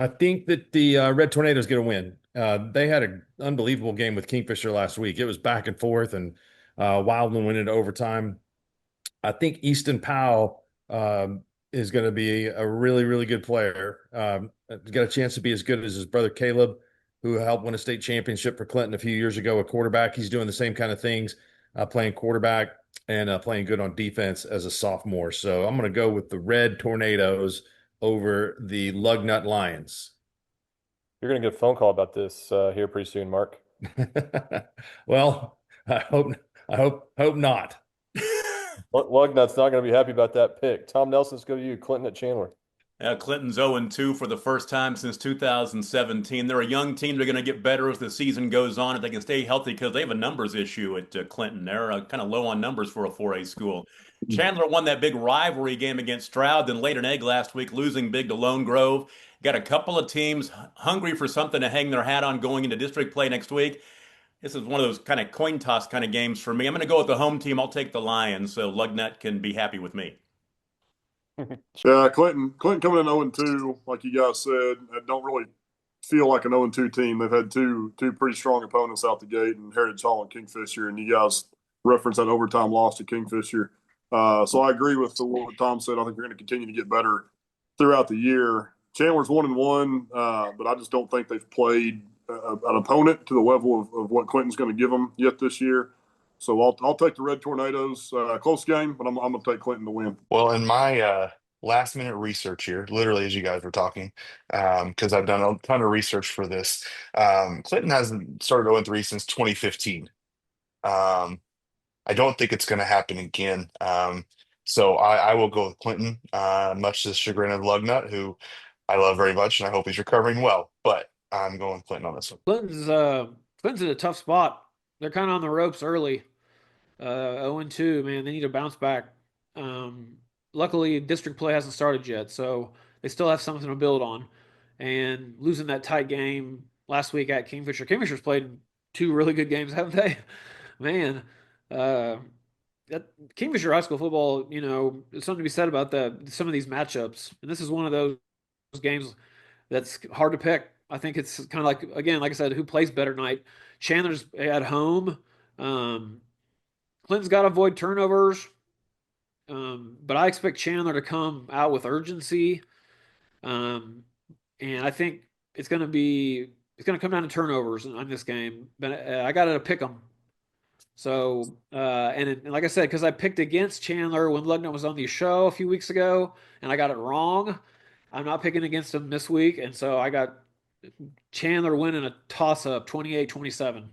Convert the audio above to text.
I think that the Red Tornadoes get a win. They had an unbelievable game with Kingfisher last week. It was back and forth, and Wildland went into overtime. I think Easton Powell is going to be a really, really good player. Got a chance to be as good as his brother Caleb, who helped win a state championship for Clinton a few years ago, a quarterback. He's doing the same kind of things, playing quarterback and playing good on defense as a sophomore. So I'm going to go with the Red Tornadoes over the Lugnut Lions. You're going to get a phone call about this here pretty soon, Mark. Well, I hope, hope not. Lugnut's not going to be happy about that pick. Tom Nelson, let's go to you. Clinton at Chandler. Clinton's 0-2 for the first time since 2017. They're a young team. They're going to get better as the season goes on if they can stay healthy because they have a numbers issue at Clinton. They're kind of low on numbers for a 4A school. Chandler won that big rivalry game against Stroud, then laid an egg last week, losing big to Lone Grove. Got a couple of teams hungry for something to hang their hat on going into district play next week. This is one of those kind of coin toss kind of games for me. I'm going to go with the home team. I'll take the Lions, so Lugnut can be happy with me. Yeah, Clinton coming in 0-2, like you guys said, don't really feel like an 0-2 team. They've had two pretty strong opponents out the gate in Heritage Hall and Kingfisher, and you guys referenced that overtime loss to Kingfisher. So I agree with what Tom said. I think they're going to continue to get better throughout the year. Chandler's 1-1, but I just don't think they've played an opponent to the level of what Clinton's going to give them yet this year. So I'll take the Red Tornadoes. Close game, but I'm going to take Clinton to win. Well, in my last minute research here, literally as you guys were talking, because I've done a ton of research for this, Clinton hasn't started 0-3 since 2015. I don't think it's going to happen again. So I will go with Clinton, much to the chagrin of Lugnut, who I love very much, and I hope he's recovering well. But I'm going with Clinton on this one. Clinton's in a tough spot. They're kind of on the ropes early. 0-2, man, they need to bounce back. Luckily, district play hasn't started yet, so they still have something to build on. And losing that tight game last week at Kingfisher. Kingfisher's played two really good games, haven't they? Man, that Kingfisher high school football, there's something to be said about some of these matchups. And this is one of those games that's hard to pick. I think it's kind of like, again, like I said, who plays better night? Chandler's at home. Clinton's got to avoid turnovers, but I expect Chandler to come out with urgency, and I think it's going to come down to turnovers on this game. But I got to pick them. So, and like I said, because I picked against Chandler when Lugnut was on the show a few weeks ago, and I got it wrong, I'm not picking against him this week, and so I got Chandler winning a toss-up, 28-27.